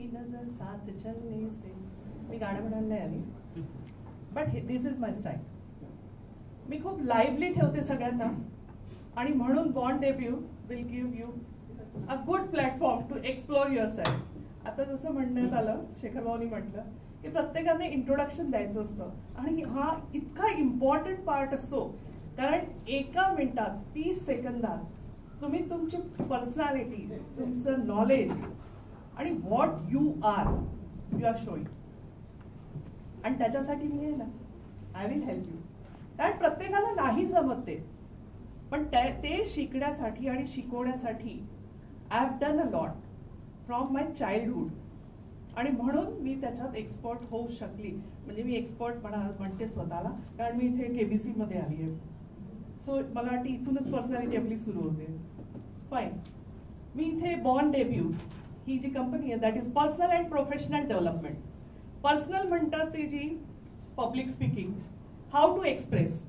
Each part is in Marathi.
तेरी नजर साथ चलने से, मी गाणं म्हणायला नाही आली, but this is my style. मी खूप लाईव्हली ठेवते सगळ्यांना आणि म्हणून bond debut will give you a good platform to explore yourself. आता जसं म्हणण्यात आलं, शेखर भाऊनी म्हटलं की प्रत्येकाने इंट्रोडक्शन द्यायचं असतं आणि हा इतका इम्पॉर्टंट पार्ट असतो, कारण एका मिनिटात 30 सेकंदात तुम्ही तुमची पर्सनॅलिटी, तुमचं नॉलेज आणि व्हॉट यू आर शोईंग. आणि त्याच्यासाठी मी आहे ना, आय विल हेल्प यू. कारण प्रत्येकाला नाही जमत ते, पण ते शिकण्यासाठी आणि शिकवण्यासाठी I have done a lot from my childhood. आणि म्हणून मी त्याच्यात एक्सपर्ट होऊ शकली. म्हणजे मी एक्सपर्ट म्हणते स्वतःला, कारण मी इथे KBC मध्ये आली आहे. सो मला वाटतं इथूनच पर्सनॅलिटी आपली सुरू होते. फाईन. मी इथे बॉन्ड डेब्यू ही जी कंपनी आहे, that is personal and professional development. Personal म्हणतात ती जी public speaking, how to express.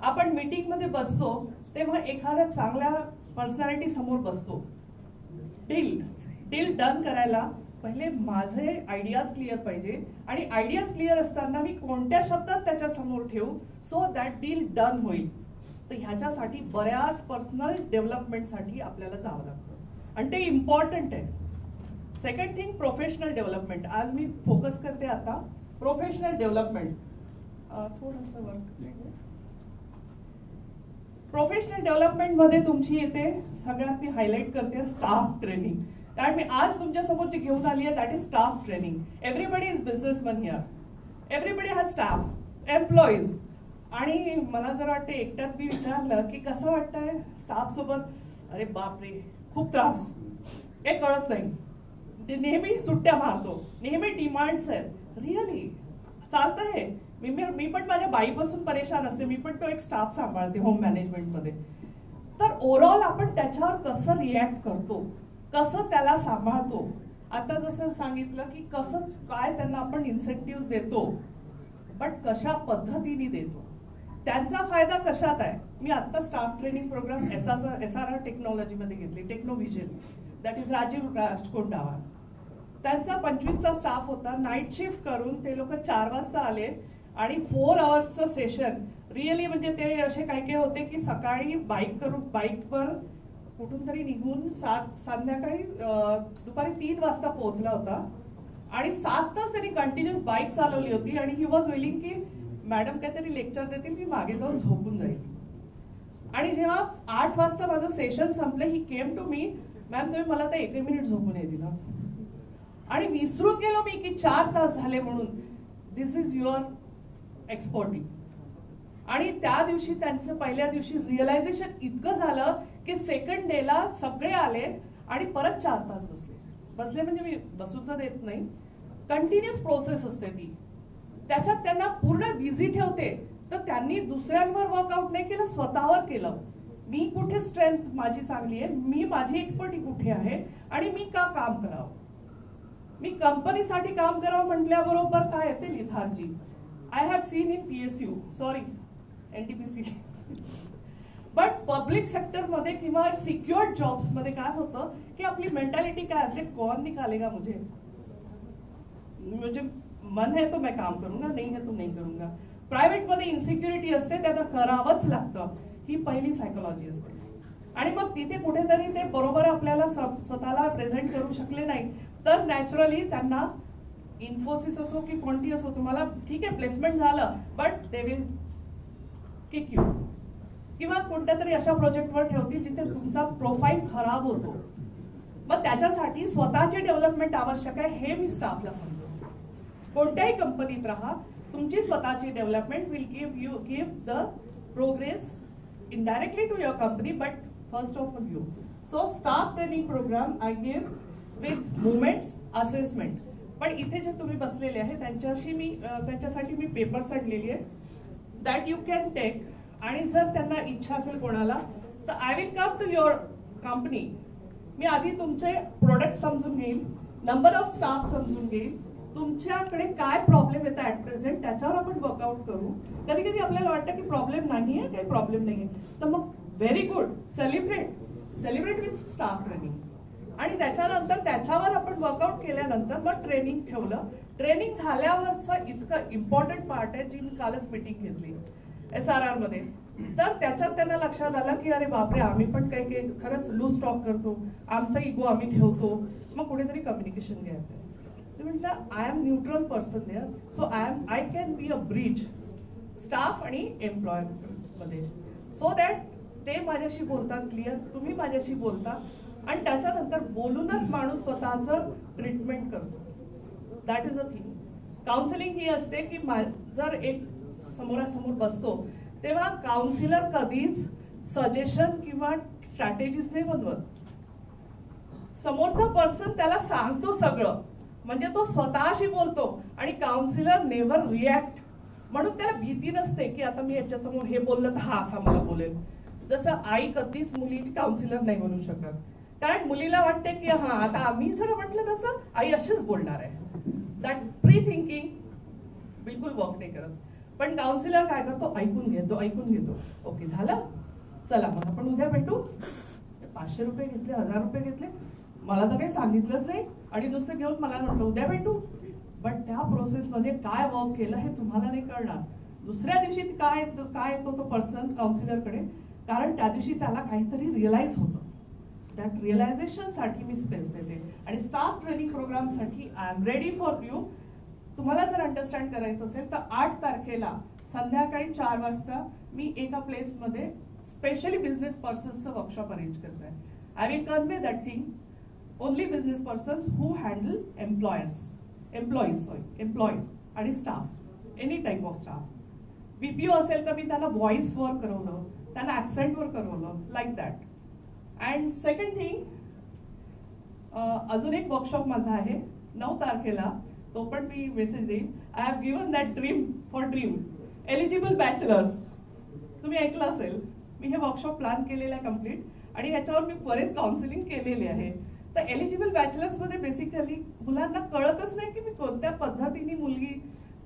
आपण मीटिंगमध्ये बसतो तेव्हा एखाद्या चांगल्या पर्सनॅलिटी समोर बसतो. डील डन करायला पहिले माझे आयडियाज क्लिअर पाहिजे, आणि आयडियाज क्लिअर असताना मी कोणत्या शब्दात त्याच्या समोर ठेवू सो दॅट डील डन होईल. तर ह्याच्यासाठी बऱ्याच पर्सनल डेव्हलपमेंटसाठी आपल्याला जावं लागतं आणि ते इम्पॉर्टंट आहे. Second thing, professional development. आज मी फोकस करते आता प्रोफेशनल डेव्हलपमेंट. थोडंसं वर्क. प्रोफेशनल डेव्हलपमेंट मध्ये तुमची येते सगळ्यात मी हायलाइट करते स्टाफ ट्रेनिंग. कारण मी आज तुमच्या समोर जी घेऊन आली आहे that is staff training. Everybody is businessman here, everybody has staff, employees. आणि मला जर वाटतं एकट्यात मी विचारलं की कसं वाटतंय स्टाफ सोबत, अरे बापरे खूप त्रास, हे कळत नाही, ते नेहमी सुट्ट्या मारतो, नेहमी डिमांड्स आहेत. रिअली चालतं हे. मी पण माझ्या बाईपासून परेशान असते, मी पण तो एक स्टाफ सांभाळते होम मॅनेजमेंटमध्ये. तर ओव्हरऑल आपण त्याच्यावर कसं रिॲक्ट करतो, कसं त्याला सांभाळतो. आता जसं सांगितलं की कसं काय त्यांना आपण इन्सेंटिव्ह देतो, बट कशा पद्धतीने देतो, त्यांचा फायदा कशात आहे. मी आता स्टाफ ट्रेनिंग प्रोग्राम SRR टेक्नॉलॉजीमध्ये घेतली, टेक्नोव्हिजन, दॅट इज राजीव राजकोंडावा. त्यांचा 25चा स्टाफ होता. नाईट शिफ्ट करून ते लोक 4 वाजता आले आणि 4 आवर्सचं सेशन. रिअली म्हणजे ते असे काही काही होते की सकाळी बाईकवर कुठून तरी निघून संध्याकाळी दुपारी 3 वाजता पोहोचला होता आणि 7 तास त्यांनी कंटिन्युअस बाईक चालवली होती. आणि ही वॉज विलिंग की मॅडम काहीतरी लेक्चर देतील, मी मागे जाऊन झोपून जाईल. आणि जेव्हा 8 वाजता माझं सेशन संपलं, ही केम टू मी, मॅम तुम्ही मला तर 1 मिनिट झोपून नाही दिलं. आणि विसरून गेलो मी की 4 तास झाले म्हणून. दिस इज युअर एक्सपर्टिंग. आणि त्या दिवशी त्यांचं पहिल्या दिवशी रिअलायझेशन इतकं झालं की सेकंड डेला सगळे आले आणि परत 4 तास बसले म्हणजे मी बसून तर देत नाही, कंटिन्युअस प्रोसेस असते ती, त्याच्यात त्यांना पूर्ण बिझी ठेवते. तर त्यांनी दुसऱ्यांवर वर्कआउट नाही केलं, स्वतःवर केलं. मी कुठे स्ट्रेंथ माझी चांगली आहे, मी माझी एक्सपर्टी कुठे आहे आणि मी का काम करावं. मी कंपनीसाठी काम करावं म्हटल्याबरोबर काय येते lethargy. I have seen in PSU, sorry NTPC, but public सेक्टरमध्ये किंवा सिक्युअर्ड जॉब्समध्ये काय होतं की आपली मेंटॅलिटी काय असते, कौन निकालेगा मुझे, मुझे मन है तो मैं काम करूंगा, नहीं है तो नहीं करूंगा. प्रायव्हेट मध्ये इन्सिक्युरिटी असते, त्यांना करावंच लागतं. ही पहिली सायकोलॉजी असते. आणि मग तिथे कुठेतरी ते बरोबर आपल्याला स्वतःला प्रेझेंट करू शकले नाही तर नॅचरली त्यांना इन्फोसिस असो की कोणती असो, तुम्हाला ठीक आहे प्लेसमेंट झालं but they will kick you, किंवा कोणत्या तरी अशा प्रोजेक्टवर ठेवतील जिथे तुमचा प्रोफाईल खराब होतो. मग त्याच्यासाठी स्वतःचे डेव्हलपमेंट आवश्यक आहे हे मी स्टाफला समजवतो. कोणत्याही कंपनीत राहा, तुमची स्वतःची development will give the progress indirectly to your company, but first of all you. So staff training program I give with movements assessment. पण इथे जे तुम्ही बसलेले आहे त्यांच्यासाठी मी पेपर्स आणलेली आहे that you can take. आणि जर त्यांना इच्छा असेल कोणाला तर I will come to your company. मी आधी तुमचे प्रोडक्ट समजून घेईल, नंबर ऑफ स्टाफ समजून घेईल, तुमच्याकडे काय प्रॉब्लेम येतात ऍट प्रेझेंट त्याच्यावर आपण वर्कआउट करू. कधी कधी आपल्याला वाटतं की प्रॉब्लेम नाही आहे, काही प्रॉब्लेम नाही आहे, तर मग very good, celebrate with staff training. आणि त्याच्यानंतर त्याच्यावर आपण वर्कआउट केल्यानंतर मग ट्रेनिंग ठेवलं. ट्रेनिंग झाल्यावरचं इतकं इम्पॉर्टंट पार्ट आहे जी मी कालच मीटिंग घेतली SRR मध्ये. तर त्याच्यात त्यांना लक्षात आलं की अरे बापरे, आम्ही पण काही काही खरंच लूज टॉक करतो, आमचा इगो आम्ही ठेवतो. मग कुठेतरी कम्युनिकेशन घ्यायचं. ते म्हटलं I am neutral person there, so I can be a bridge staff आणि एम्प्लॉयर मध्ये, सो दॅट ते माझ्याशी बोलतात क्लिअर, तुम्ही माझ्याशी बोलता आणि त्याच्यानंतर बोलूनच माणूस स्वतःचं ट्रीटमेंट करतो. That is a thing. Counselling ही असते की जर एक समोरासमोर बसतो तेव्हा काउन्सिलर कधीच सजेशन किंवा स्ट्रॅटेजीज नाही बनवत. समोरचा पर्सन त्याला सांगतो सगळं, म्हणजे तो स्वतःशी बोलतो आणि काउन्सिलर नेव्हर रिॲक्ट. म्हणून त्याला भीती नसते की आता मी याच्यासमोर हे बोललं तर हा असा मला बोलेल. जसं आई कधीच मुलीची काउन्सिलर नाही बनू शकत, कारण मुलीला वाटते की हा आता आम्ही जर म्हटलं तसं आई अशीच बोलणार आहे. दॅट प्री थिंकिंग बिलकुल वर्क नाही करत. पण काउन्सिलर काय करतो, ऐकून घेतो. ओके झालं, चला मग आपण उद्या भेटू. 500 रुपये घेतले, 1000 रुपये घेतले, मला तर काही सांगितलंच नाही आणि दुसरं घेऊन मला म्हटलं उद्या भेटू. बट त्या प्रोसेसमध्ये काय वर्क केलं हे तुम्हाला नाही कळणार. दुसऱ्या दिवशी काय येतो तो पर्सन काउन्सिलरकडे, कारण त्या दिवशी त्याला काहीतरी रिअलाइज होतं. दॅट रिअलायझेशन साठी मी स्पेस देते. आणि स्टाफ ट्रेनिंग प्रोग्राम साठी I am ready for you. तुम्हाला जर अंडरस्टँड करायचं असेल तर 8 तारखेला संध्याकाळी 4 वाजता मी एका प्लेसमध्ये स्पेशली बिझनेस पर्सन्सचं वर्कशॉप अरेंज करत आहे. I will convey that thing only business persons who handle employees आणि staff, any type of staff. BPO असेल तर मी त्यांना व्हॉइसवर करवलं, त्यांना ऍक्सेंटवर करवलं, like that. And second thing, अजून एक वर्कशॉप माझा आहे 9 तारखेला, तो पण मी मेसेज देईन. I have given that dream eligible bachelors. तुम्ही ऐकलं असेल, मी हे वर्कशॉप प्लॅन केलेलं आहे कम्प्लीट आणि याच्यावर मी बरेच काउन्सिलिंग केलेले आहे. तर एलिजिबल बॅचलर्स मध्ये बेसिकली मुलांना कळतच नाही की मी कोणत्या पद्धतीने मुलगी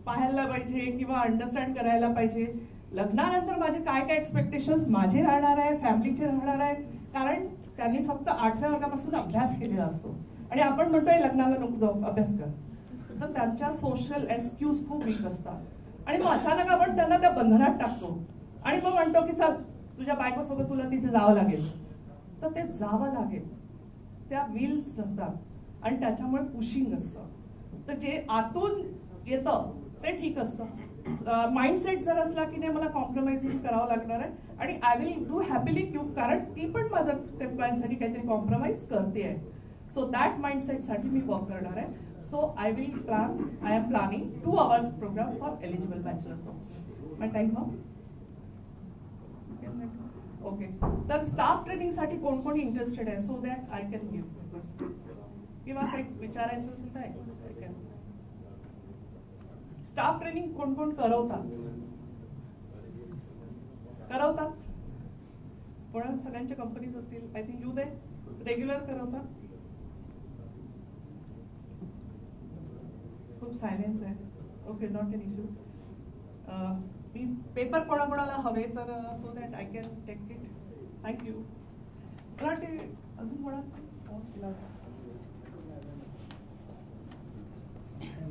पाहायला पाहिजे किंवा अंडरस्टँड करायला पाहिजे. लग्नानंतर माझे काय काय एक्सपेक्टेशन्स माझे राहणार आहे, फॅमिलीचे राहणार आहे, कारण त्यांनी फक्त 8व्या वर्गापासून अभ्यास केलेला असतो आणि आपण म्हणतोय लग्नाला नको जाऊ, अभ्यास कर. तर त्यांच्या सोशल एक्सक्यूज खूप वीक असतात आणि मग अचानक आपण त्यांना त्या बंधनात टाकतो आणि मग म्हणतो की चल तुझ्या बायकोसोबत तुला तिथे जावं लागेल. तर ते जावं लागेल, त्या विल्स नसतात आणि त्याच्यामुळे पुशिंग असतं. तर जे आतून येतं ते ठीक असतं. माइंडसेट जर असला की नाही मला कॉम्प्रोमाइजिंग करावं लागणार आहे आणि I will do happily Q, कारण ती पण माझं त्या क्लायंटसाठी काहीतरी कॉम्प्रोमाइज करते आहे. सो दॅट माइंडसेटसाठी मी वर्क करणार आहे. So I am planning 2 hours program for eligible bachelors also. My time now? Okay. तर स्टाफ ट्रेनिंग साठी कोण कोण इंटरेस्टेड आहे, so that I can give किंवा काही विचारायचं असेल तर स्टाफ ट्रेनिंग कोण कोण करवतात कोणा सगळ्यांच्या कंपनीज असतील, I think you they regular करवतात. खूप सायलेन्स आहे. Okay, not an issue. मी पेपर कोणाकोणाला हवे तर so that I can take it. Thank you. अजून कोणा